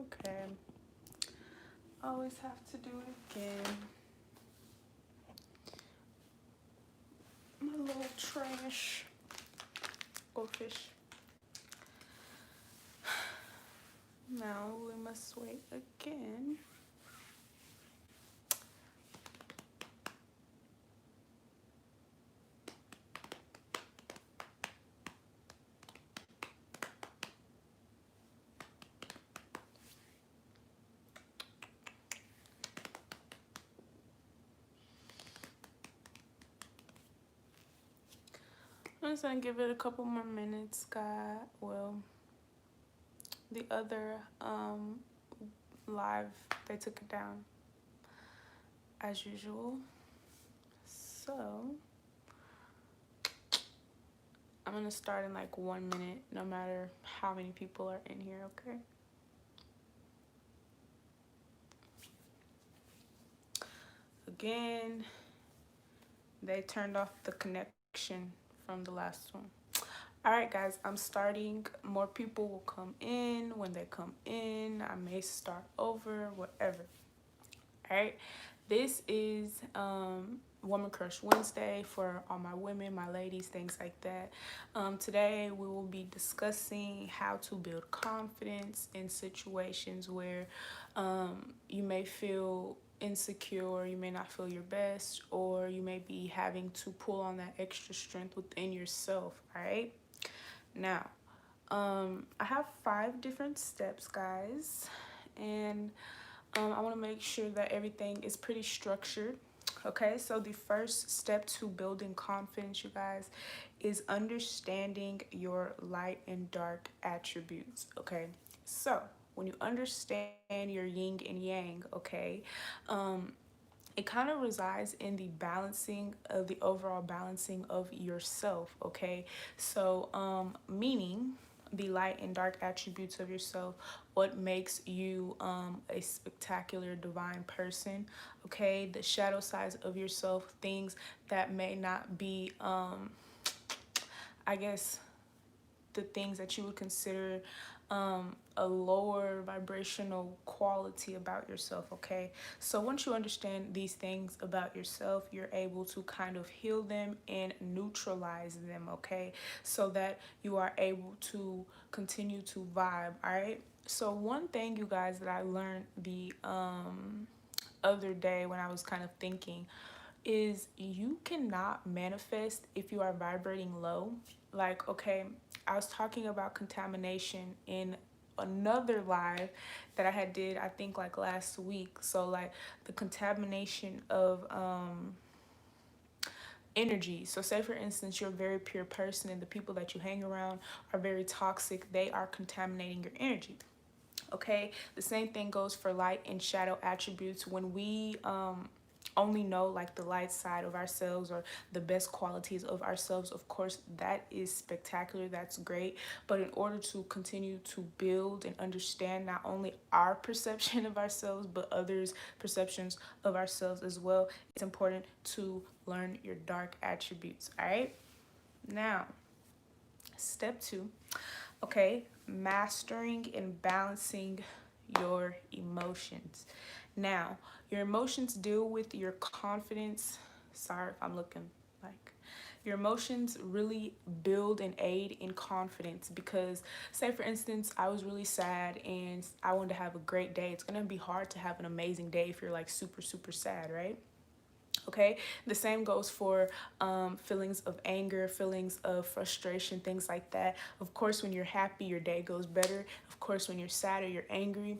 Okay. Always have to do it again. My little trash goldfish. Now we must wait again. I'm just gonna give it a couple more minutes, guys. Well, the other live, they took it down as usual. So I'm gonna start in like 1 minute, no matter how many people are in here, okay? Again, they turned off the connection from the last one. All right, guys, I'm starting. More people will come in. When they come in, I may start over, whatever. All right, this is Woman Crush Wednesday for all my women, my ladies, things like that. Today we will be discussing how to build confidence in situations where you may feel insecure, you may not feel your best, or you may be having to pull on that extra strength within yourself. All right, now I have 5 different steps, guys, and I want to make sure that everything is pretty structured. Okay, so the first step to building confidence, you guys, is understanding your light and dark attributes. Okay, so when you understand your yin and yang, okay, it kind of resides in the balancing of the overall balancing of yourself. Okay, so meaning the light and dark attributes of yourself, what makes you a spectacular divine person. Okay, the shadow sides of yourself, things that may not be I guess the things that you would consider a lower vibrational quality about yourself. Okay, so once you understand these things about yourself, you're able to kind of heal them and neutralize them. Okay, so that you are able to continue to vibe. All right, so one thing, you guys, that I learned the other day when I was kind of thinking is you cannot manifest if you are vibrating low. Like, okay, I was talking about contamination in another live that I had did, I think, like last week. So like the contamination of energy. So say for instance, you're a very pure person and the people that you hang around are very toxic. They are contaminating your energy. Okay, the same thing goes for light and shadow attributes. When we only know like the light side of ourselves or the best qualities of ourselves, of course that is spectacular, that's great, but in order to continue to build and understand not only our perception of ourselves but others' perceptions of ourselves as well, it's important to learn your dark attributes. All right, now step 2, okay, mastering and balancing your emotions. Now, your emotions deal with your confidence. Sorry if I'm looking like your emotions really build and aid in confidence, because say for instance I was really sad and I wanted to have a great day. It's gonna be hard to have an amazing day if you're like super sad, right? Okay, the same goes for feelings of anger, feelings of frustration, things like that. Of course, when you're happy, your day goes better. Of course, when you're sad or you're angry,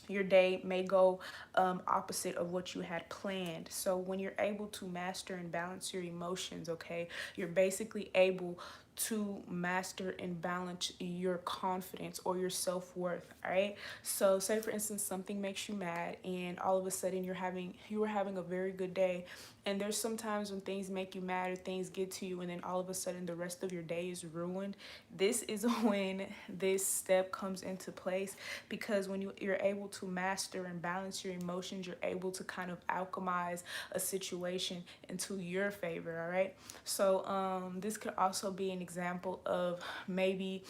your day may go opposite of what you had planned. So when you're able to master and balance your emotions, okay, you're basically able to master and balance your confidence or your self-worth. All right, so say for instance something makes you mad and all of a sudden you were having a very good day, and there's sometimes when things make you mad or things get to you and then all of a sudden the rest of your day is ruined. This is when this step comes into place, because when you're able to master and balance your emotions, you're able to kind of alchemize a situation into your favor. All right, so this could also be an example of maybe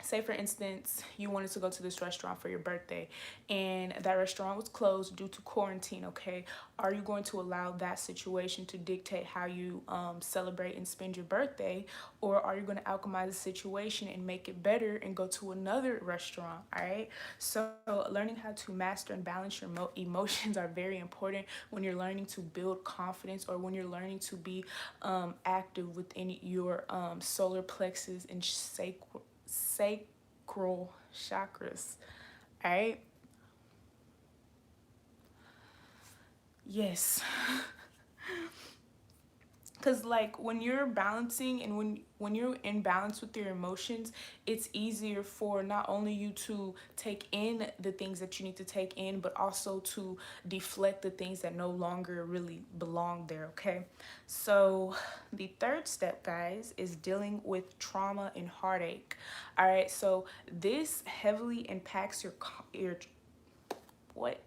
say for instance you wanted to go to this restaurant for your birthday and that restaurant was closed due to quarantine. Okay, are you going to allow that situation to dictate how you celebrate and spend your birthday, or are you going to alchemize the situation and make it better and go to another restaurant? All right, so learning how to master and balance your emotions are very important when you're learning to build confidence, or when you're learning to be active within your solar plexus and sacral chakras. All right. Yes. Because like when you're balancing and when you're in balance with your emotions, it's easier for not only you to take in the things that you need to take in, but also to deflect the things that no longer really belong there. Okay, so the third step, guys, is dealing with trauma and heartache. All right, so this heavily impacts your what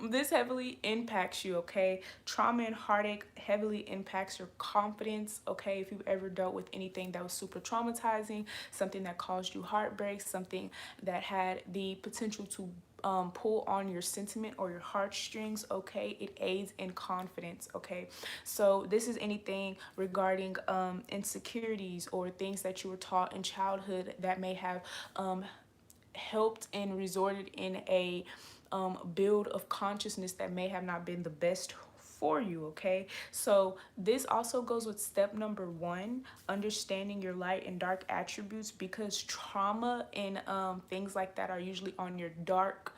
this heavily impacts you. Okay, trauma and heartache heavily impacts your confidence. Okay, if you've ever dealt with anything that was super traumatizing, something that caused you heartbreak, something that had the potential to pull on your sentiment or your heartstrings, okay, it aids in confidence. Okay, so this is anything regarding insecurities or things that you were taught in childhood that may have helped and resorted in a build of consciousness that may have not been the best for you. Okay, so this also goes with step number one, understanding your light and dark attributes, because trauma and things like that are usually on your dark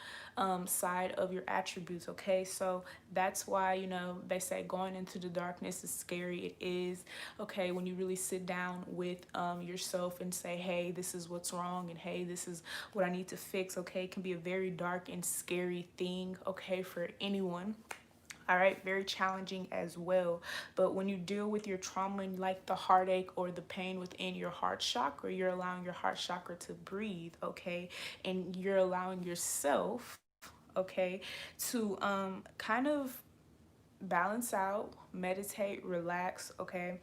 side of your attributes. Okay, so that's why, you know, they say going into the darkness is scary. It is. Okay, when you really sit down with yourself and say, hey, this is what's wrong, and hey, this is what I need to fix. Okay, it can be a very dark and scary thing, okay, for anyone. All right, very challenging as well. But when you deal with your trauma and like the heartache or the pain within your heart chakra, you're allowing your heart chakra to breathe. Okay, and you're allowing yourself, okay, to kind of balance out, meditate, relax. Okay,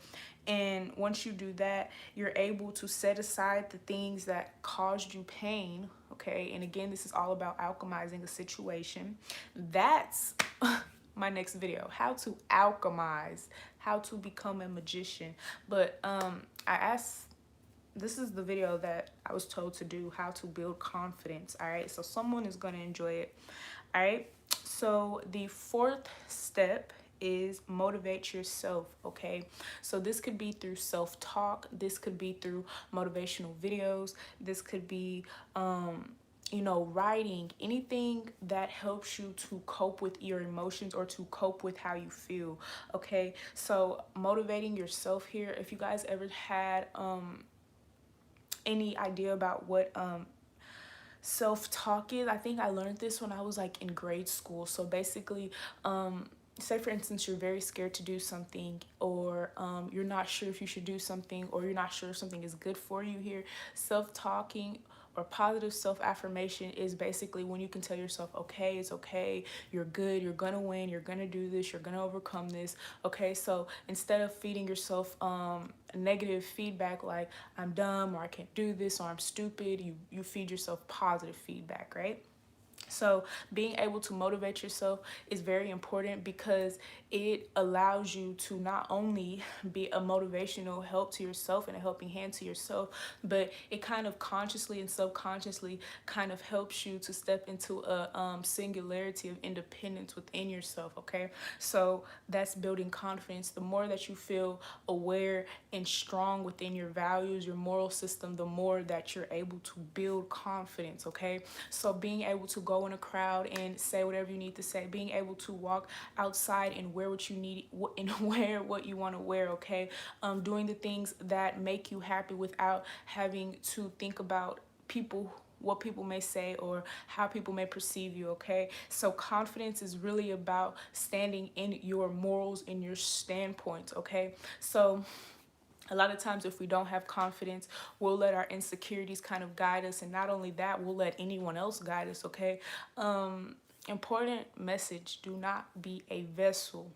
and once you do that, you're able to set aside the things that caused you pain. Okay, and again, this is all about alchemizing a situation. That's my next video, how to alchemize, how to become a magician. But I asked, this is the video that I was told to do, how to build confidence. All right, so someone is going to enjoy it. All right, so the fourth step is motivate yourself. Okay, so this could be through self-talk, this could be through motivational videos, this could be you know, writing, anything that helps you to cope with your emotions or to cope with how you feel. Okay, so motivating yourself here. If you guys ever had any idea about what self-talk is, I think I learned this when I was like in grade school. So basically, say for instance you're very scared to do something, or you're not sure if you should do something, or you're not sure if something is good for you here. Self-talking or positive self-affirmation is basically when you can tell yourself, okay, it's okay, you're good, you're gonna win, you're gonna do this, you're gonna overcome this. Okay, so instead of feeding yourself negative feedback like I'm dumb, or I can't do this, or I'm stupid, you feed yourself positive feedback, right? So being able to motivate yourself is very important, because it allows you to not only be a motivational help to yourself and a helping hand to yourself, but it kind of consciously and subconsciously kind of helps you to step into a singularity of independence within yourself. Okay, so that's building confidence. The more that you feel aware and strong within your values, your moral system, the more that you're able to build confidence. Okay, so being able to go in a crowd and say whatever you need to say, being able to walk outside and wear what you need and wear what you want to wear. Okay, doing the things that make you happy without having to think about people, what people may say, or how people may perceive you. Okay, so confidence is really about standing in your morals and your standpoints. Okay, so a lot of times if we don't have confidence, we'll let our insecurities kind of guide us, and not only that, we'll let anyone else guide us. Okay, important message: do not be a vessel.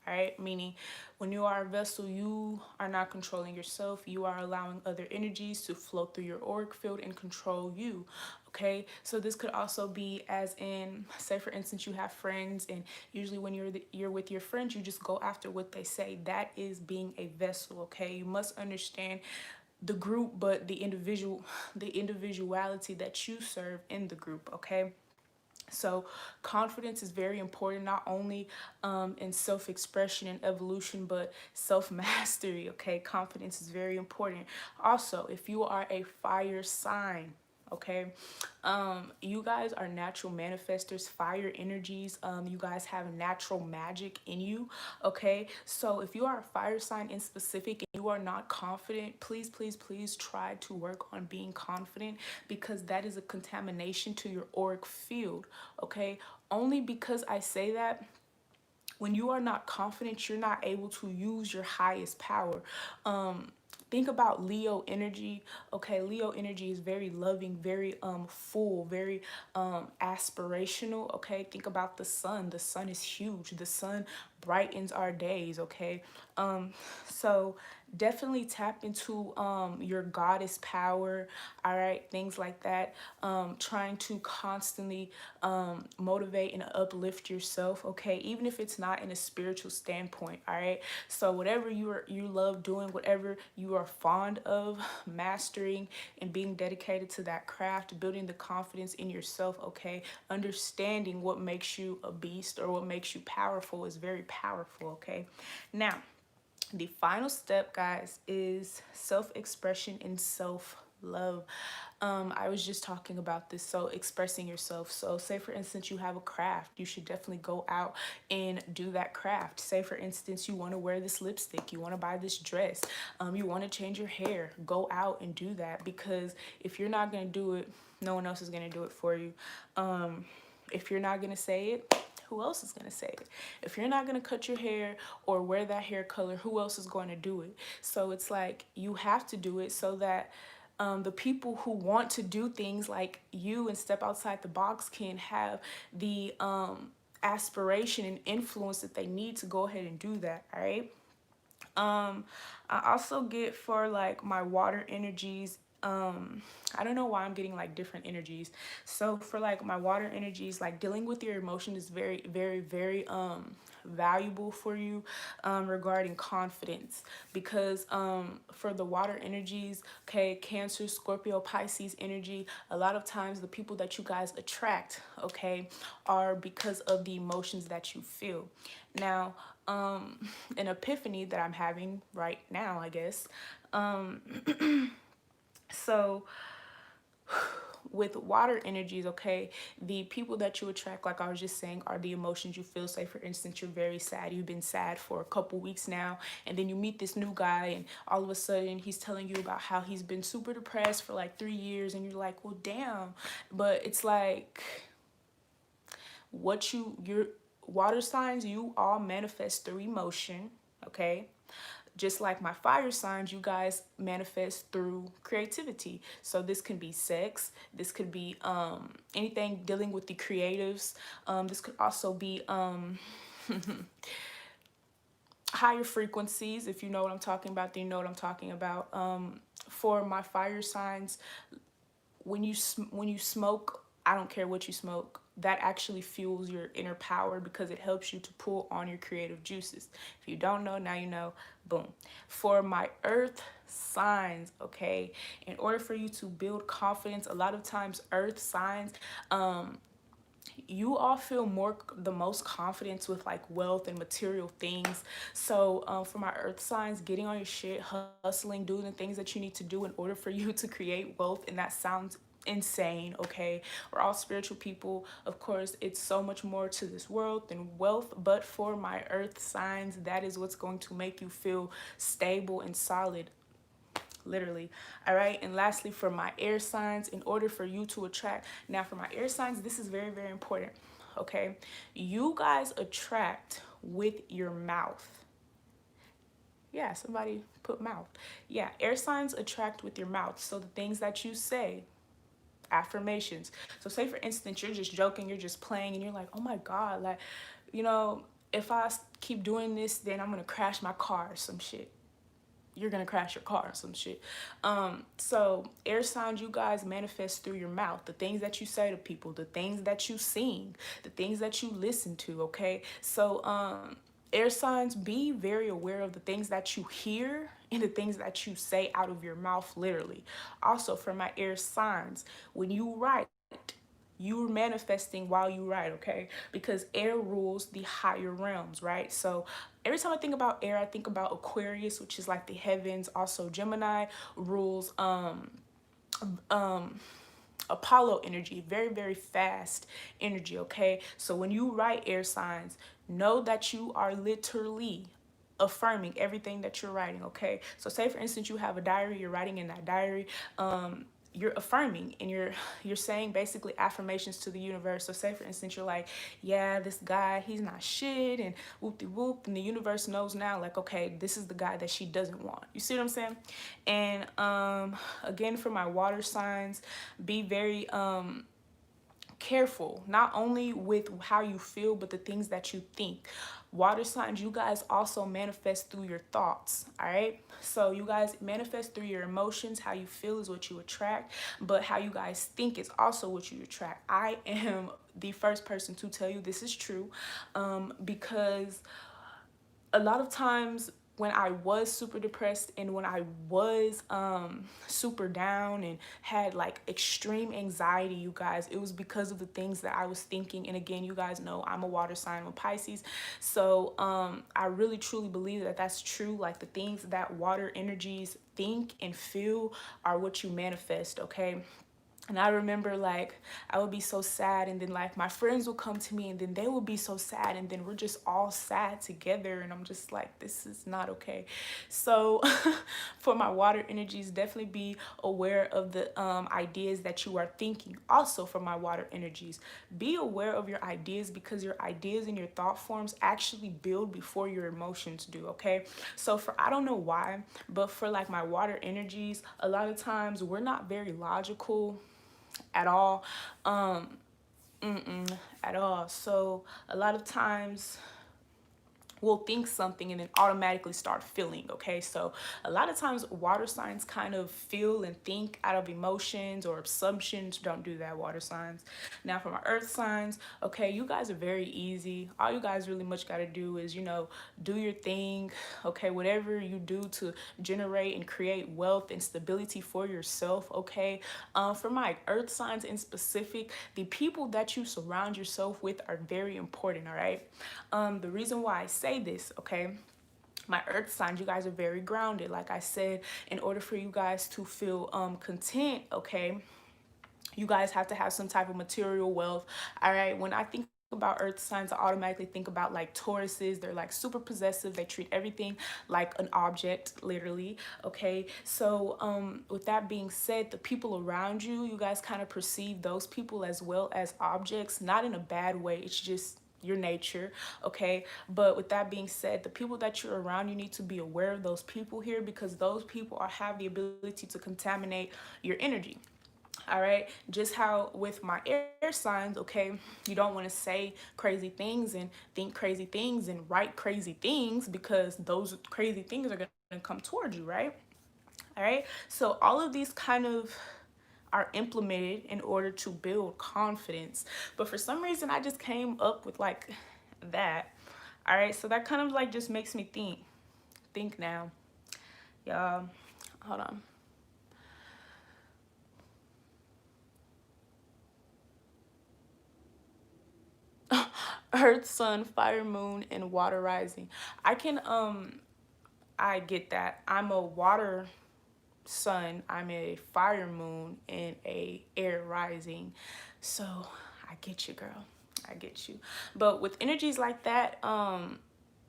All right, meaning when you are a vessel, you are not controlling yourself. You are allowing other energies to flow through your auric field and control you. Okay, so this could also be as in, say for instance, you have friends, and usually when you're with your friends, you just go after what they say. That is being a vessel. Okay, you must understand the group, but the individuality that you serve in the group. Okay, so confidence is very important, not only in self-expression and evolution, but self-mastery. Okay, confidence is very important. Also, if you are a fire sign, okay, you guys are natural manifestors, fire energies. You guys have natural magic in you. Okay, so if you are a fire sign in specific and you are not confident, please, please, please try to work on being confident, because that is a contamination to your auric field. Okay, only because I say that, when you are not confident, you're not able to use your highest power. Think about Leo energy. Okay, Leo energy is very loving, very full, very aspirational. Okay, think about the sun. The sun is huge. The sun brightens our days. Okay, so definitely tap into your goddess power. All right, things like that. Trying to constantly motivate and uplift yourself. Okay, even if it's not in a spiritual standpoint. All right, so whatever you love doing, whatever you are fond of mastering and being dedicated to that craft, building the confidence in yourself. Okay, understanding what makes you a beast or what makes you powerful is very powerful. Okay, now the final step, guys, is self-expression and self-love. I was just talking about this. So expressing yourself. So say for instance, you have a craft, you should definitely go out and do that craft. Say for instance, you want to wear this lipstick, you want to buy this dress, you want to change your hair, go out and do that, because if you're not going to do it, no one else is going to do it for you. If you're not going to say it, who else is going to say it? If you're not going to cut your hair or wear that hair color, who else is going to do it? So it's like you have to do it so that the people who want to do things like you and step outside the box can have the aspiration and influence that they need to go ahead and do that. All right. I also get for like my water energies. I don't know why I'm getting like different energies. So for like my water energies, like dealing with your emotion is very, very, very valuable for you regarding confidence, because for the water energies, okay, Cancer, Scorpio, Pisces energy, a lot of times the people that you guys attract, okay, are because of the emotions that you feel. Now, an epiphany that I'm having right now, I guess. So with water energies, okay, the people that you attract, like I was just saying, are the emotions you feel. Say for instance, you're very sad, you've been sad for a couple weeks now, and then you meet this new guy, and all of a sudden he's telling you about how he's been super depressed for like 3 years, and you're like, well, damn. But it's like, your water signs, you all manifest through emotion. Okay, just like my fire signs, you guys manifest through creativity. So this can be sex, this could be anything dealing with the creatives. This could also be higher frequencies. If you know what I'm talking about, then you know what I'm talking about. For my fire signs, when you smoke, I don't care what you smoke, that actually fuels your inner power, because it helps you to pull on your creative juices. If you don't know, now you know. Boom. For my earth signs, okay, in order for you to build confidence, a lot of times earth signs, you all feel the most confidence with like wealth and material things. So for my earth signs, getting on your shit, hustling, doing the things that you need to do in order for you to create wealth. And that sounds insane. Okay, we're all spiritual people, of course. It's so much more to this world than wealth, but for my earth signs, that is what's going to make you feel stable and solid, literally. All right, and lastly, for my air signs, in order for you to attract, now for my air signs, this is very, very important. Okay, you guys attract with your mouth. Yeah, somebody put mouth. Yeah, air signs attract with your mouth. So the things that you say, affirmations. So say for instance, you're just joking, you're just playing, and you're like, oh my god, like, you know, if I keep doing this, then I'm gonna crash my car or some shit. You're gonna crash your car or some shit. So air signs, you guys manifest through your mouth. The things that you say to people, the things that you sing, the things that you listen to, okay? So air signs, be very aware of the things that you hear and the things that you say out of your mouth, literally. Also, for my air signs, when you write, you're manifesting while you write, okay? Because air rules the higher realms, right? So every time I think about air, I think about Aquarius, which is like the heavens. Also, Gemini rules um Apollo energy, very, very fast energy, okay? So when you write air signs, know that you are literally affirming everything that you're writing, okay? So say for instance you have a diary, you're writing in that diary, you're affirming and you're saying basically affirmations to the universe. So say for instance you're like, yeah, this guy, he's not shit, and whoop de whoop, and the universe knows now, like, okay, this is the guy that she doesn't want. You see what I'm saying? And again, for my water signs, be very careful, not only with how you feel, but the things that you think. Water signs, you guys also manifest through your thoughts, all right? So you guys manifest through your emotions. How you feel is what you attract, but how you guys think is also what you attract. I am the first person to tell you this is true, because a lot of times when I was super depressed and when I was super down and had like extreme anxiety, you guys, it was because of the things that I was thinking. And again, you guys know I'm a water sign, I'm a Pisces. So I really truly believe that that's true. Like the things that water energies think and feel are what you manifest, okay? And I remember like I would be so sad, and then like my friends would come to me and then they would be so sad, and then we're just all sad together, and I'm just like, this is not okay. So for my water energies, definitely be aware of the ideas that you are thinking. Also for my water energies, be aware of your ideas, because your ideas and your thought forms actually build before your emotions do, okay? So for, I don't know why, but for like my water energies, a lot of times we're not very logical at all, at all. So a lot of times we'll think something and then automatically start feeling, okay? So a lot of times water signs kind of feel and think out of emotions or assumptions. Don't do that, water signs. Now for my earth signs, okay, you guys are very easy. All you guys really much got to do is, you know, do your thing, okay? Whatever you do to generate and create wealth and stability for yourself, okay? For my earth signs in specific, the people that you surround yourself with are very important, all right? The reason why I say this, okay, my earth signs, you guys are very grounded. Like I said, in order for you guys to feel content, okay, you guys have to have some type of material wealth, all right? When I think about earth signs, I automatically think about like Tauruses. They're like super possessive. They treat everything like an object, literally, okay? So with that being said, the people around you, you guys kind of perceive those people as well as objects, not in a bad way. It's just your nature, okay? But with that being said, the people that you're around, you need to be aware of those people here, because those people have the ability to contaminate your energy. All right, just how with my air signs, okay, you don't want to say crazy things and think crazy things and write crazy things, because those crazy things are going to come towards you, right? All right, so all of these kind of are implemented in order to build confidence, but for some reason I just came up with like that. All right, so that kind of like just makes me think now, y'all. Hold on. Earth, sun, fire, moon, and water rising. I can I get that. I'm a water sun, I'm a fire moon, and a air rising. So I get you, girl. I get you. But with energies like that,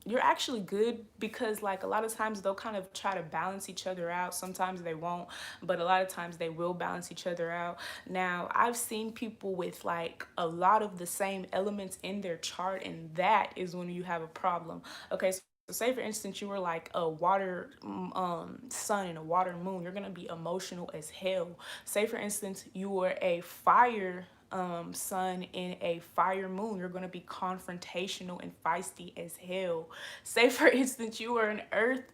you're actually good, because like a lot of times they'll kind of try to balance each other out. Sometimes they won't, but a lot of times they will balance each other out. Now I've seen people with like a lot of the same elements in their chart, and that is when you have a problem, okay? So say for instance you were like a water sun and a water moon, you're gonna be emotional as hell. Say for instance you were a fire sun in a fire moon, you're going to be confrontational and feisty as hell. Say for instance, you were an earth,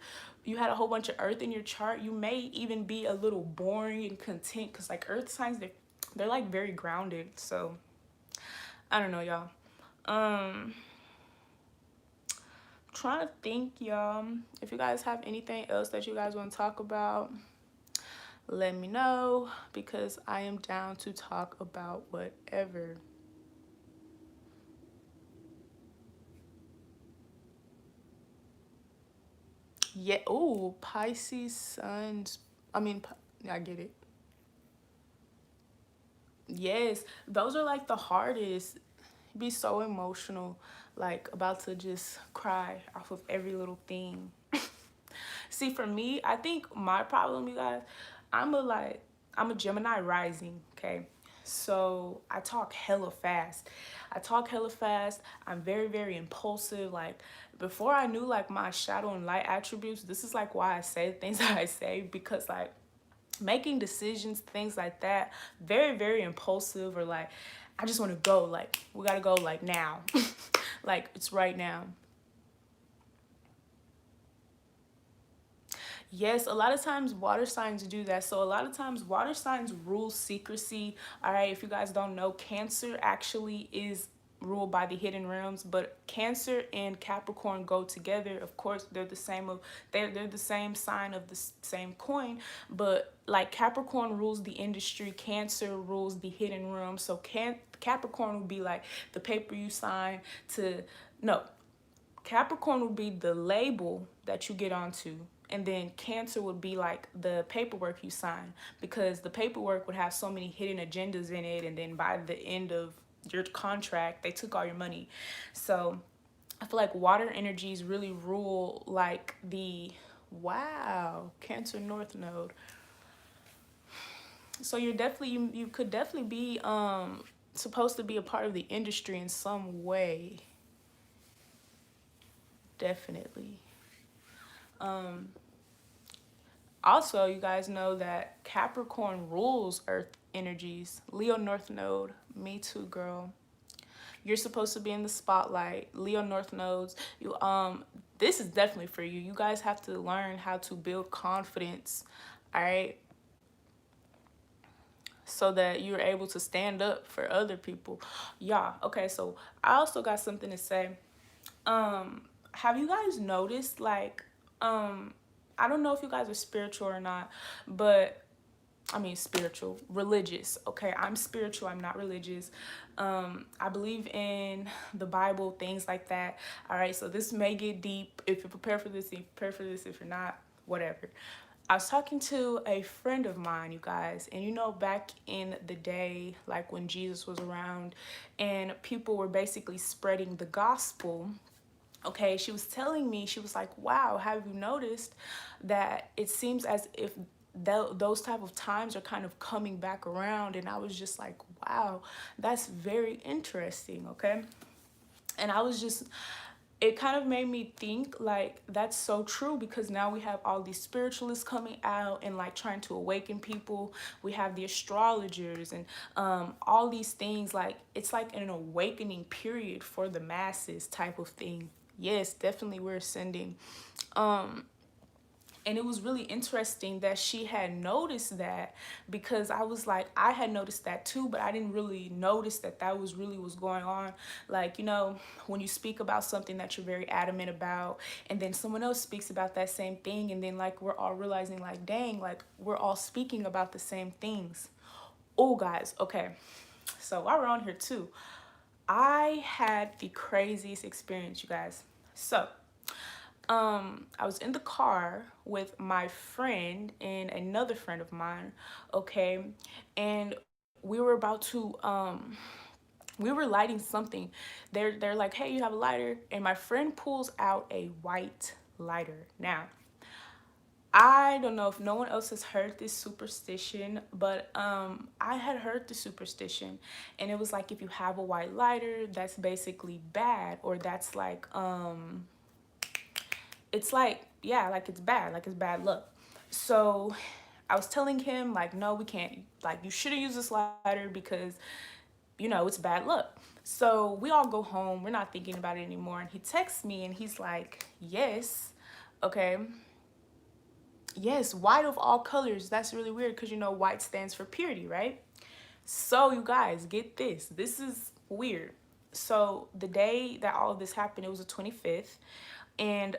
you had a whole bunch of earth in your chart, you may even be a little boring and content, because like earth signs, they're like very grounded. So I don't know, y'all. Trying to think, y'all, if you guys have anything else that you guys want to talk about, let me know, because I am down to talk about whatever. Yeah. Oh, Pisces suns. I mean, I get it. Yes, those are like the hardest. Be so emotional, like about to just cry off of every little thing. See, for me, I think my problem, you guys, I'm a like I'm a Gemini rising, okay? So I talk hella fast. I talk hella fast. I'm very, very impulsive. Like before I knew like my shadow and light attributes, this is like why I say things that I say, because like making decisions, things like that, very, very impulsive, or like I just want to go, like we gotta go like now. Like it's right now. Yes, a lot of times water signs do that. So a lot of times water signs rule secrecy. All right, if you guys don't know, Cancer actually is ruled by the hidden realms, but Cancer and Capricorn go together. Of course, they're the same of they're the same sign of the same coin, but like Capricorn rules the industry, Cancer rules the hidden realm. So Capricorn would be like the paper you sign to no, Capricorn would be the label that you get onto, and then Cancer would be like the paperwork you sign, because the paperwork would have so many hidden agendas in it, and then by the end of your contract, they took all your money. So I feel like water energies really rule like the wow, Cancer North Node. So you're definitely you could definitely be supposed to be a part of the industry in some way. Definitely. Um Also, you guys know that Capricorn rules earth energies. Leo North Node, me too, girl. You're supposed to be in the spotlight. Leo North Nodes, you this is definitely for you. You guys have to learn how to build confidence, all right? So that you're able to stand up for other people. Yeah, okay, so I also got something to say. Have you guys noticed like I don't know if you guys are spiritual or not, but I mean spiritual, religious. Okay, I'm spiritual, I'm not religious. I believe in the Bible, things like that. All right, so this may get deep. If you're prepared for this, if you're prepared for this. If you're not, whatever. I was talking to a friend of mine, you guys, and you know, back in the day, like when Jesus was around and people were basically spreading the gospel. Okay, she was telling me, she was like, wow, have you noticed that it seems as if those type of times are kind of coming back around? And I was just like, wow, that's very interesting. Okay, and I was just, it kind of made me think like that's so true, because now we have all these spiritualists coming out and like trying to awaken people. We have the astrologers and all these things. Like it's like an awakening period for the masses type of thing. Yes, definitely we're ascending. And it was really interesting that she had noticed that, because I was like, I had noticed that too, but I didn't really notice that that was really what's going on. Like, you know, when you speak about something that you're very adamant about, and then someone else speaks about that same thing, and then like we're all realizing like, dang, like we're all speaking about the same things. Oh, guys, okay. So while we're on here too, I had the craziest experience, you guys. So I was in the car with my friend and another friend of mine, okay, and we were about to we were lighting something. They're like, hey, you have a lighter? And my friend pulls out a white lighter. Now, I don't know if no one else has heard this superstition, but I had heard the superstition, and it was like if you have a white lighter, that's basically bad, or that's like it's like, yeah, like it's bad, like it's bad luck. So I was telling him like, no, we can't, like you shouldn't use this lighter because it's bad luck. So we all go home. We're not thinking about it anymore. And he texts me and he's like, yes, okay, yes, white of all colors. That's really weird because, white stands for purity, right? So, you guys, get this. This is weird. So, the day that all of this happened, it was the 25th. And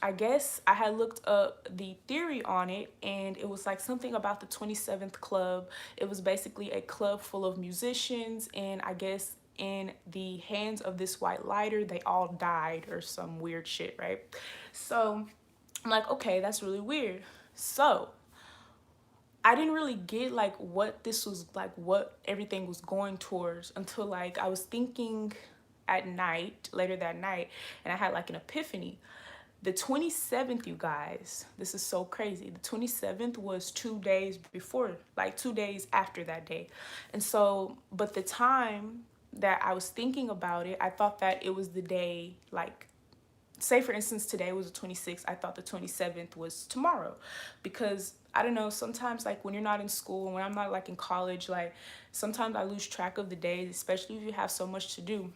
I guess I had looked up the theory on it, and it was like something about the 27th club. It was basically a club full of musicians, and I guess in the hands of this white lighter, they all died or some weird shit, right? So I'm like, okay, that's really weird. So I didn't really get like what this was like, what everything was going towards until like I was thinking at night, later that night, and I had like an epiphany. The 27th, you guys, this is so crazy. The 27th was 2 days before, like 2 days after that day. And so, but the time that I was thinking about it, I thought that it was the day, like, say for instance today was the 26th, I thought the 27th was tomorrow, because I don't know, sometimes like when you're not in school and when I'm not like in college, like sometimes I lose track of the days, especially if you have so much to do.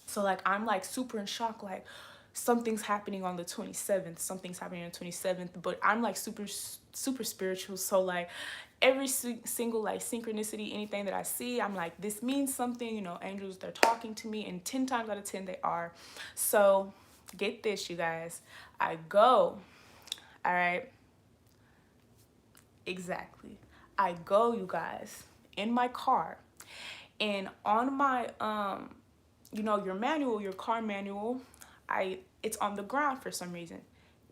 So like I'm like super in shock, like something's happening on the 27th, something's happening on the 27th, but I'm like super spiritual, so like every single like synchronicity, anything that I see, I'm like, this means something, angels, they're talking to me, and 10 times out of 10 they are. So get this, you guys, I go, all right, exactly, I go, you guys, in my car, and on my your manual, your car manual, it's on the ground for some reason.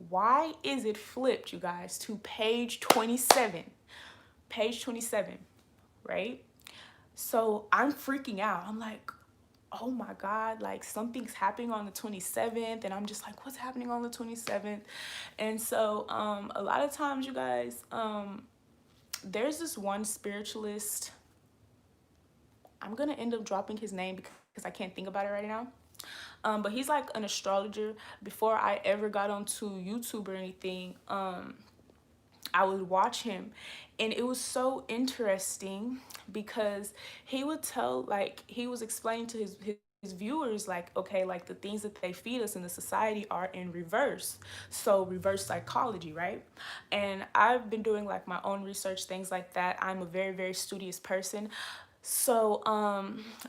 Why is it flipped, you guys, to page 27? Page 27, right? So I'm freaking out. I'm like, oh my God, like something's happening on the 27th. And I'm just like, what's happening on the 27th? And so a lot of times, you guys, there's this one spiritualist. I'm going to end up dropping his name because I can't think about it right now. But he's like an astrologer. Before I ever got onto YouTube or anything, I would watch him, and it was so interesting because he would tell, like, he was explaining to his viewers, like, okay, like the things that they feed us in the society are in reverse, so reverse psychology, right? And I've been doing like my own research, things like that. I'm a very, very studious person. So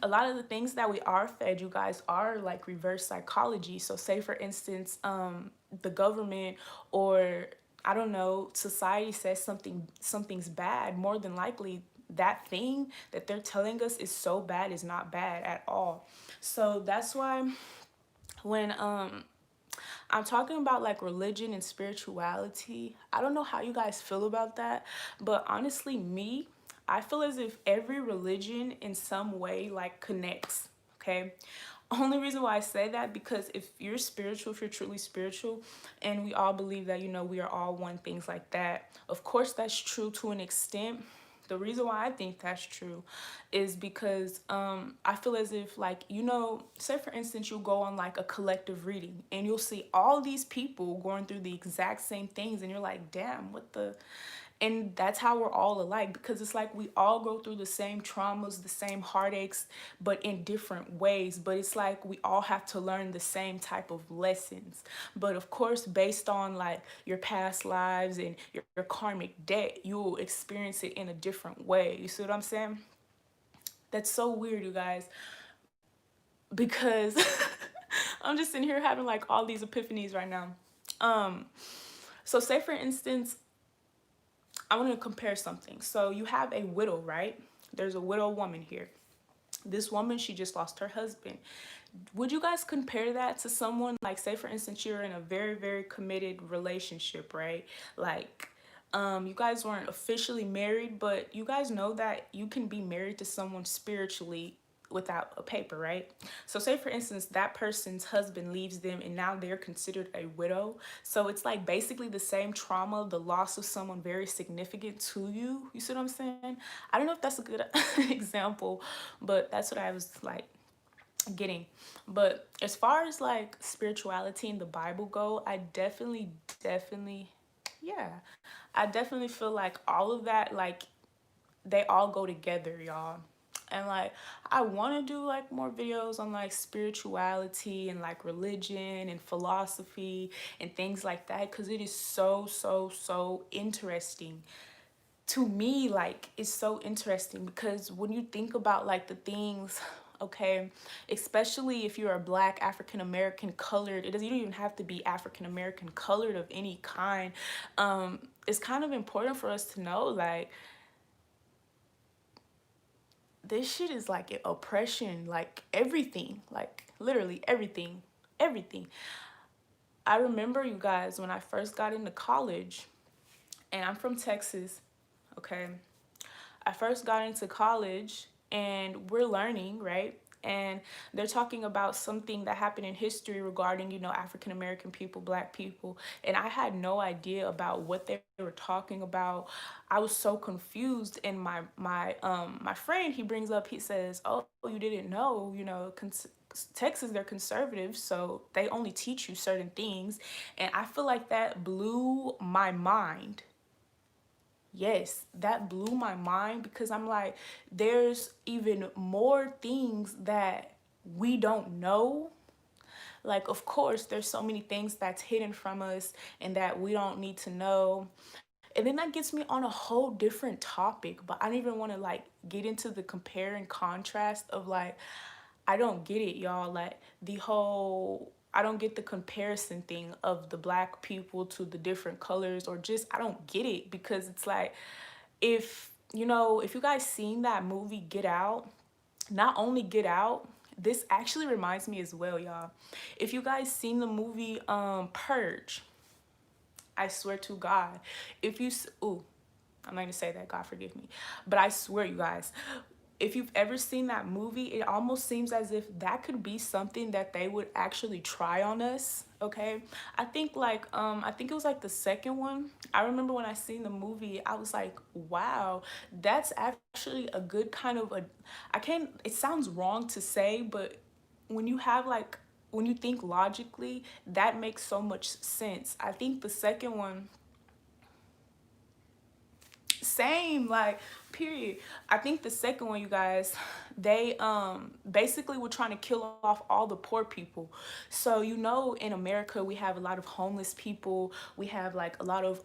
a lot of the things that we are fed, you guys, are like reverse psychology. So say for instance, the government, or I don't know, society says something's bad, more than likely that thing that they're telling us is so bad is not bad at all. So that's why when I'm talking about like religion and spirituality, I don't know how you guys feel about that, but honestly, me, I feel as if every religion in some way like connects, okay? Only reason why I say that, because if you're spiritual, if you're truly spiritual, and we all believe that, we are all one, things like that, of course that's true to an extent. The reason why I think that's true is because I feel as if, like, say for instance, you'll go on like a collective reading and you'll see all these people going through the exact same things, and you're like, damn, what the. And that's how we're all alike, because it's like we all go through the same traumas, the same heartaches, but in different ways. But it's like we all have to learn the same type of lessons. But of course, based on like your past lives and your karmic debt, you'll experience it in a different way. You see what I'm saying? That's so weird, you guys, because I'm just sitting here having like all these epiphanies right now. So say for instance, I want to compare something. So you have a widow, right? There's a widow woman here. This woman, she just lost her husband. Would you guys compare that to someone, like, say for instance, you're in a very, very committed relationship, right? Like, you guys weren't officially married, but you guys know that you can be married to someone spiritually without a paper, right? So say for instance that person's husband leaves them and now they're considered a widow. So it's like basically the same trauma, the loss of someone very significant to you. You see what I'm saying? I don't know if that's a good example, but that's what I was like getting. But as far as like spirituality and the Bible go, I definitely, yeah, I definitely feel like all of that, like, they all go together, y'all. And like I want to do like more videos on like spirituality and like religion and philosophy and things like that, because it is so interesting to me. Like it's so interesting because when you think about like the things, okay, especially if you're a Black African American colored, it doesn't, you don't even have to be African American colored of any kind. It's kind of important for us to know like this shit is like oppression, like everything, like literally everything, everything. I remember, you guys, when I first got into college, and I'm from Texas, okay? I first got into college and we're learning, right? And they're talking about something that happened in history regarding, you know, African American people, Black people. And I had no idea about what they were talking about. I was so confused. And my friend, he brings up, he says, "Oh, you didn't know, you know, Texas, they're conservative, so they only teach you certain things." And I feel like that blew my mind. Yes, that blew my mind because I'm like, there's even more things that we don't know. Like, of course, there's so many things that's hidden from us and that we don't need to know. And then that gets me on a whole different topic, but I don't even want to like get into the compare and contrast of like, I don't get it, y'all. Like the whole, I don't get the comparison thing of the Black people to the different colors, or just I don't get it because it's like, if you know, if you guys seen that movie Get Out, not only Get Out, this actually reminds me as well, y'all. If you guys seen the movie Purge, I swear to God, if you ooh, I'm not gonna say that, God forgive me, but I swear, you guys, if you've ever seen that movie, it almost seems as if that could be something that they would actually try on us. Okay, I think like I think it was like the second one. I remember when I seen the movie, I was like, wow, that's actually a good kind of a, I can't, it sounds wrong to say, but when you have like, when you think logically, that makes so much sense. I think the second one, same, like, period. I think the second one, you guys, they basically were trying to kill off all the poor people. So you know, in America we have a lot of homeless people, we have like a lot of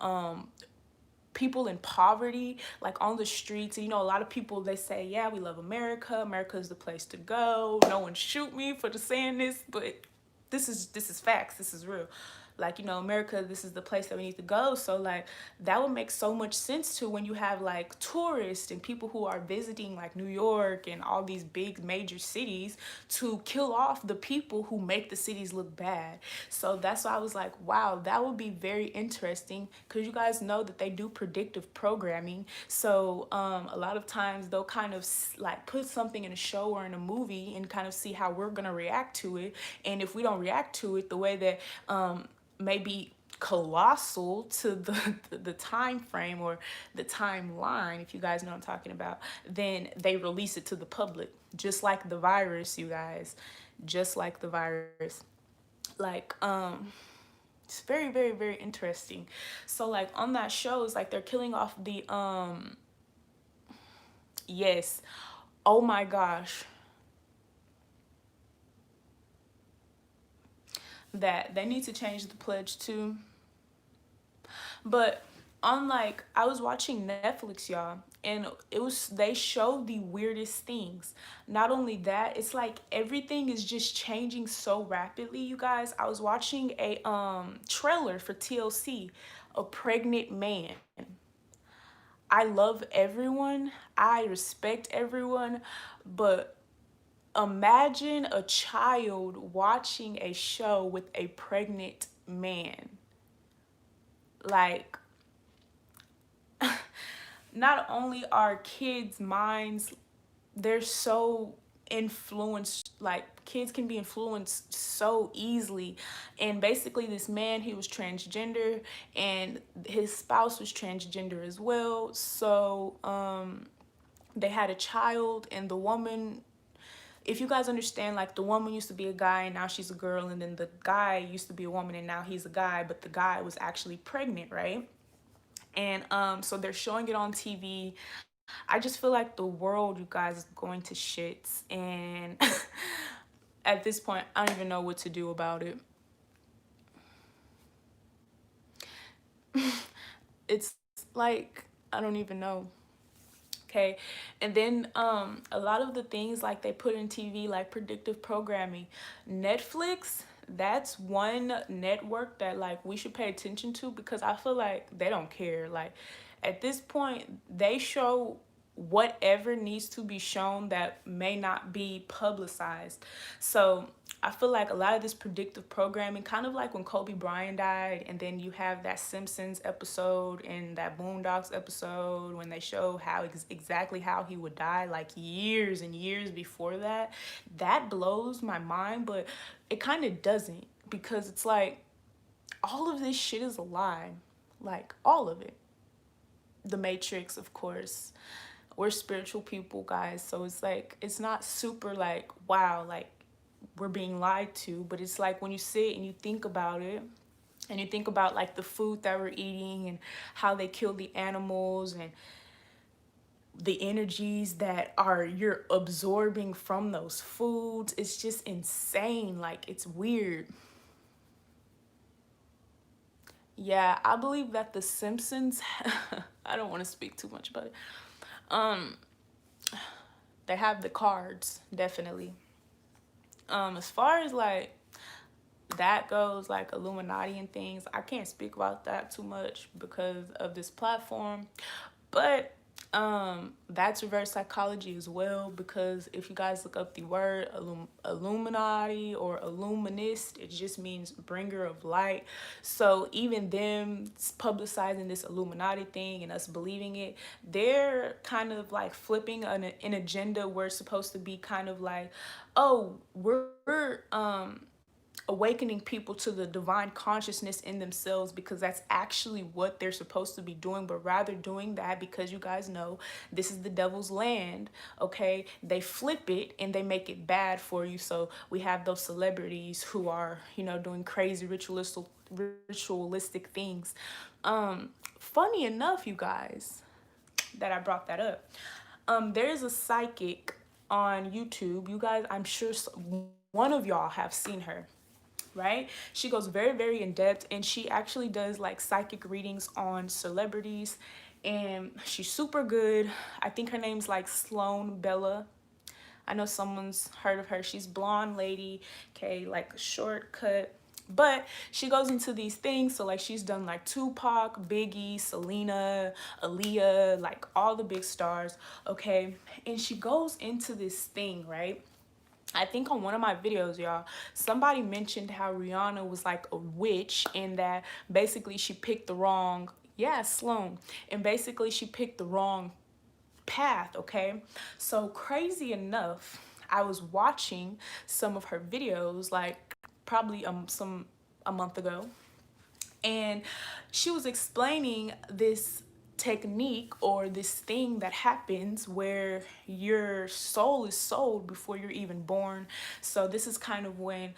people in poverty, like on the streets. And you know, a lot of people, they say, yeah, we love America, America is the place to go. No one shoot me for just saying this, but this is facts, this is real. Like, you know, America, this is the place that we need to go. So like that would make so much sense to when you have like tourists and people who are visiting like New York and all these big major cities, to kill off the people who make the cities look bad. So that's why I was like, wow, that would be very interesting, because you guys know that they do predictive programming. So a lot of times they'll kind of like put something in a show or in a movie and kind of see how we're gonna react to it. And if we don't react to it the way that maybe colossal to the time frame or the timeline, if you guys know what I'm talking about, then they release it to the public, just like the virus, you guys, just like the virus. Like it's very interesting. So like on that show, it's like they're killing off the yes, oh my gosh, that they need to change the pledge too. But on like, I was watching Netflix, y'all, and it was, they show the weirdest things. Not only that, it's like everything is just changing so rapidly, you guys. I was watching a trailer for TLC, a pregnant man. I love everyone, I respect everyone, but imagine a child watching a show with a pregnant man. Like, not only are kids' minds, they're so influenced, like kids can be influenced so easily. And basically this man, he was transgender, and his spouse was transgender as well. So they had a child, and the woman, if you guys understand, like the woman used to be a guy and now she's a girl, and then the guy used to be a woman and now he's a guy, but the guy was actually pregnant, right? And so they're showing it on TV. I just feel like the world, you guys, is going to shits, and at this point, I don't even know what to do about it. It's like, I don't even know. Okay. And then a lot of the things like they put in TV, like predictive programming, Netflix, that's one network that like we should pay attention to, because I feel like they don't care. Like at this point, they show whatever needs to be shown that may not be publicized. So I feel like a lot of this predictive programming, kind of like when Kobe Bryant died, and then you have that Simpsons episode and that Boondocks episode when they show how exactly how he would die, like years and years before that. That blows my mind, but it kind of doesn't, because it's like all of this shit is a lie, like all of it. The Matrix, of course. We're spiritual people, guys, so it's like it's not super like wow, like we're being lied to, but it's like when you sit and you think about it, and you think about like the food that we're eating and how they kill the animals and the energies that are you're absorbing from those foods, it's just insane. Like it's weird. Yeah, I believe that the Simpsons I don't want to speak too much about it. um they have the cards, definitely. As far as like that goes, like Illuminati and things, I can't speak about that too much because of this platform. But that's reverse psychology as well, because if you guys look up the word Illuminati or illuminist, it just means bringer of light. So even them publicizing this Illuminati thing and us believing it, they're kind of like flipping an agenda where it's supposed to be kind of like, oh, we're awakening people to the divine consciousness in themselves, because that's actually what they're supposed to be doing. But rather doing that, because you guys know this is the devil's land, okay, they flip it and they make it bad for you. So we have those celebrities who are, you know, doing crazy ritualistic things. Funny enough, you guys, that I brought that up, there's a psychic on YouTube, you guys, I'm sure one of y'all have seen her, right? She goes very, very in depth, and she actually does like psychic readings on celebrities, and she's super good. I think her name's like Sloan Bella. I know someone's heard of her. She's blonde lady, okay, like shortcut. But she goes into these things. So like she's done like Tupac, Biggie, Selena, Aaliyah, like all the big stars, okay? And she goes into this thing, right? I think on one of my videos, y'all, somebody mentioned how Rihanna was like a witch, and that basically she picked the wrong, yeah, Sloan, and basically she picked the wrong path, okay? So crazy enough, I was watching some of her videos, like probably a month ago, and she was explaining this technique or this thing that happens where your soul is sold before you're even born. So this is kind of when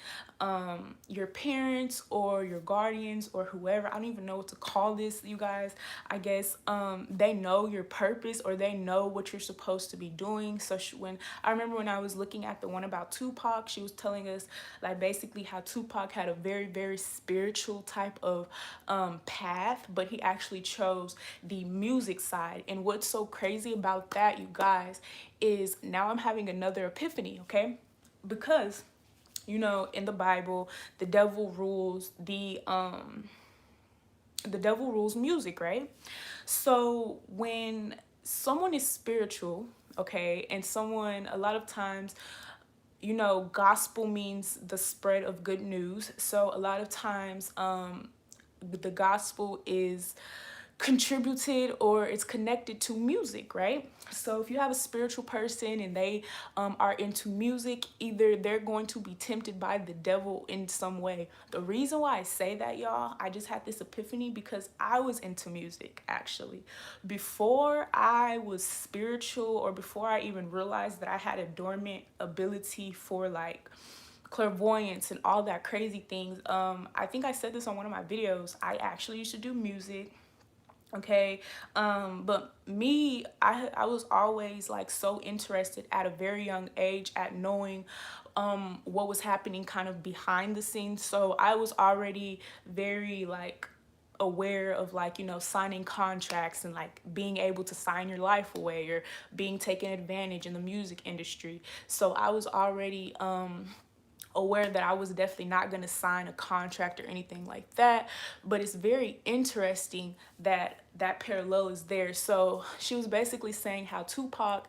your parents or your guardians or whoever, I don't even know what to call this, you guys, I guess they know your purpose, or they know what you're supposed to be doing. So when I remember when I was looking at the one about Tupac, she was telling us like basically how Tupac had a very, very spiritual type of path, but he actually chose the music side. And what's so crazy about that, you guys, is now I'm having another epiphany, okay? Because you know, in the Bible, the devil rules the devil rules music, right? So when someone is spiritual, okay, and someone, a lot of times, you know, gospel means the spread of good news. So a lot of times the gospel is contributed or it's connected to music, right? So if you have a spiritual person and they are into music, either they're going to be tempted by the devil in some way. The reason why I say that, y'all, I just had this epiphany because I was into music actually. Before I was spiritual, or before I even realized that I had a dormant ability for like clairvoyance and all that crazy things, I think I said this on one of my videos, I actually used to do music. Okay. But me, I was always like so interested at a very young age at knowing what was happening kind of behind the scenes. So I was already very like aware of like, you know, signing contracts and like being able to sign your life away or being taken advantage in the music industry. So I was already aware that I was definitely not going to sign a contract or anything like that. But it's very interesting that that parallel is there. So she was basically saying how Tupac,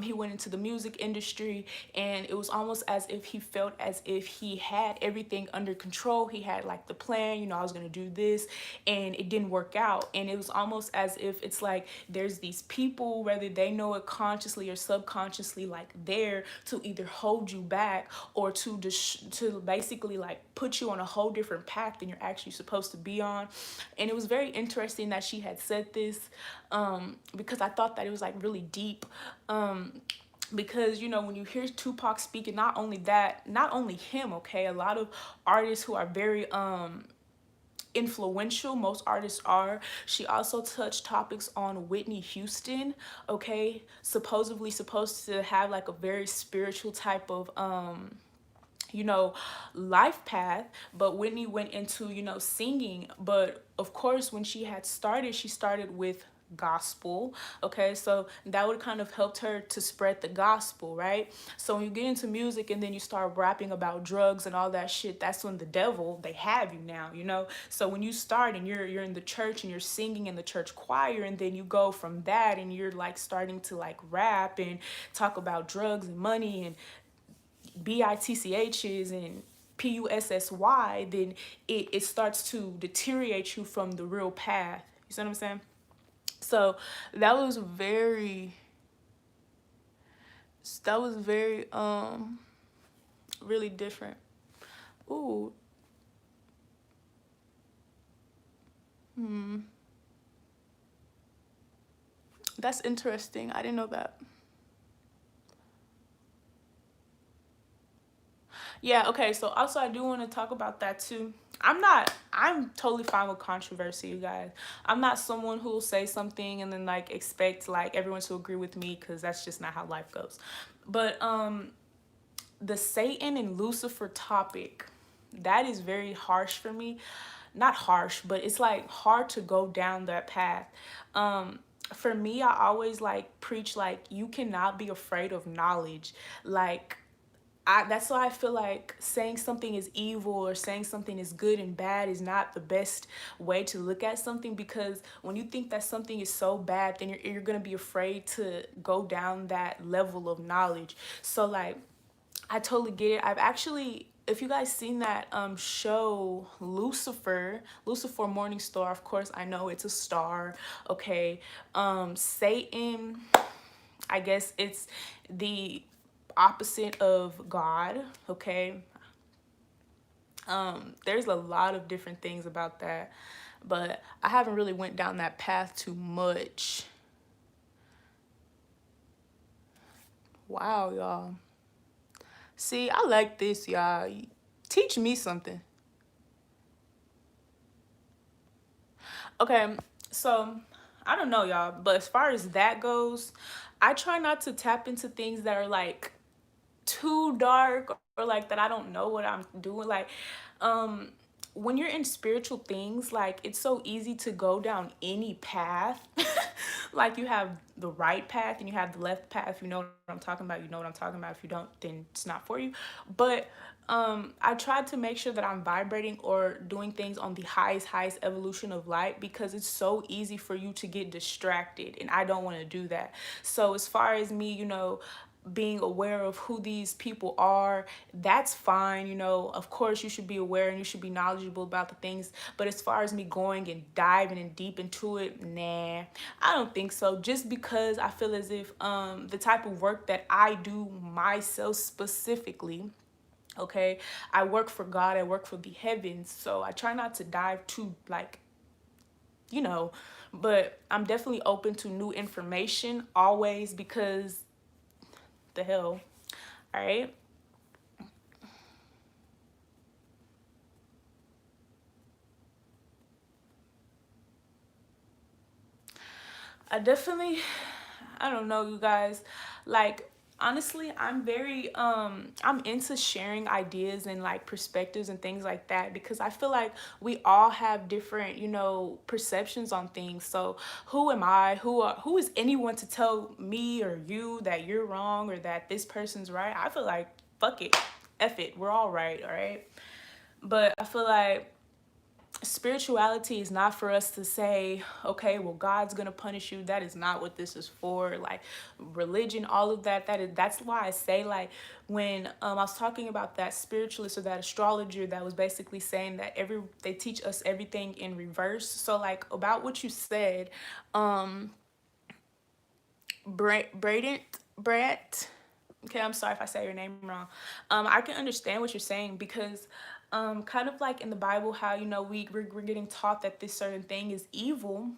he went into the music industry, and it was almost as if he felt as if he had everything under control. He had like the plan, you know, I was going to do this, and it didn't work out. And it was almost as if it's like there's these people, whether they know it consciously or subconsciously, like there to either hold you back or to basically like put you on a whole different path than you're actually supposed to be on. And it was very interesting that she had said this, because I thought that it was like really deep. Because, you know, when you hear Tupac speaking, not only that, not only him, okay, a lot of artists who are very influential, most artists are. She also touched topics on Whitney Houston, okay, supposedly supposed to have like a very spiritual type of you know, life path. But Whitney went into, you know, singing. But of course, when she had started, she started with gospel. Okay, so that would kind of helped her to spread the gospel, right? So when you get into music and then you start rapping about drugs and all that shit, that's when the devil, they have you now, you know. So when you start and you're in the church and you're singing in the church choir, and then you go from that and you're like starting to like rap and talk about drugs and money and BITCHs and PUSSY, then it starts to deteriorate you from the real path. You see what I'm saying? So that was very, that was very really different. Ooh, that's interesting. I didn't know that. Yeah, okay, so also I do want to talk about that too. I'm totally fine with controversy, you guys. I'm not someone who will say something and then like expect like everyone to agree with me, because that's just not how life goes. But the Satan and Lucifer topic, that is very harsh for me. Not harsh, but it's like hard to go down that path. For me, I always like preach like you cannot be afraid of knowledge. Like that's why I feel like saying something is evil or saying something is good and bad is not the best way to look at something, because when you think that something is so bad, then you're going to be afraid to go down that level of knowledge. So like I totally get it. I've actually, if you guys seen that show Lucifer Morning Star, of course I know it's a star, okay. Satan, I guess it's the opposite of God, okay. There's a lot of different things about that, but I haven't really went down that path too much. Wow, y'all. See, I like this, y'all. Teach me something. Okay, so I don't know, y'all, but as far as that goes, I try not to tap into things that are like too dark, or like that I don't know what I'm doing. Like, um, when you're in spiritual things, like it's so easy to go down any path. Like you have the right path and you have the left path. If you know what I'm talking about, you know what I'm talking about. If you don't, then it's not for you. But I tried to make sure that I'm vibrating or doing things on the highest evolution of light, because it's so easy for you to get distracted, and I don't want to do that. So as far as me, you know, being aware of who these people are, that's fine. You know, of course you should be aware and you should be knowledgeable about the things, but as far as me going and diving in deep into it, nah, I don't think so. Just because I feel as if the type of work that I do myself specifically, okay, I work for God, I work for the heavens, so I try not to dive too like, you know, but I'm definitely open to new information always, because the hell. All right. I definitely, I don't know, you guys. Like, honestly, I'm very I'm into sharing ideas and like perspectives and things like that, because I feel like we all have different, you know, perceptions on things. So who am I? Who is anyone to tell me or you that you're wrong or that this person's right? I feel like fuck it. F it. We're all right, all right? But I feel like spirituality is not for us to say, okay, well, God's gonna punish you. That is not what this is for. Like religion, all of that, that's why I say, like, when I was talking about that spiritualist or that astrologer that was basically saying that they teach us everything in reverse. So like about what you said, um Brett, okay, I'm sorry if I say your name wrong. I can understand what you're saying, because kind of like in the Bible, how, you know, we're getting taught that this certain thing is evil.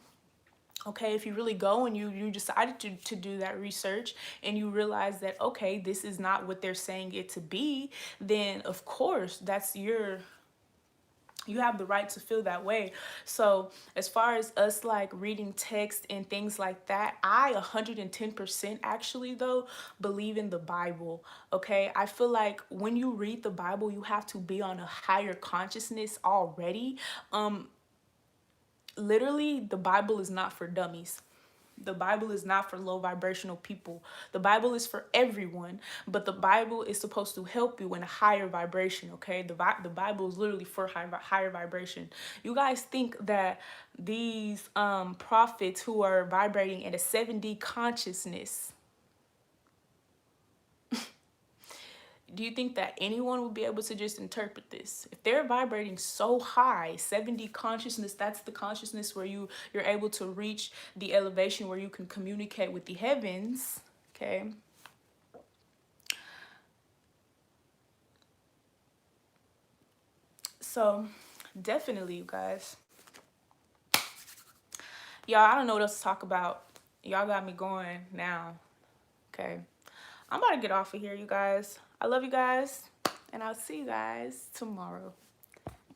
Okay, if you really go and you decided to do that research and you realize that, okay, this is not what they're saying it to be, then of course that's you have the right to feel that way. So as far as us like reading text and things like that, I 110% actually though believe in the Bible. Okay, I feel like when you read the Bible, you have to be on a higher consciousness already. um Literally, the Bible is not for dummies. The Bible is not for low vibrational people. The Bible is for everyone, but the Bible is supposed to help you in a higher vibration, okay? The Bible is literally for higher vibration. You guys think that these prophets who are vibrating at a 7D consciousness, do you think that anyone would be able to just interpret this? If they're vibrating so high, 7D consciousness, that's the consciousness where you're able to reach the elevation where you can communicate with the heavens, okay? So definitely, you guys. Y'all, I don't know what else to talk about. Y'all got me going now, okay? I'm about to get off of here, you guys. I love you guys, and I'll see you guys tomorrow.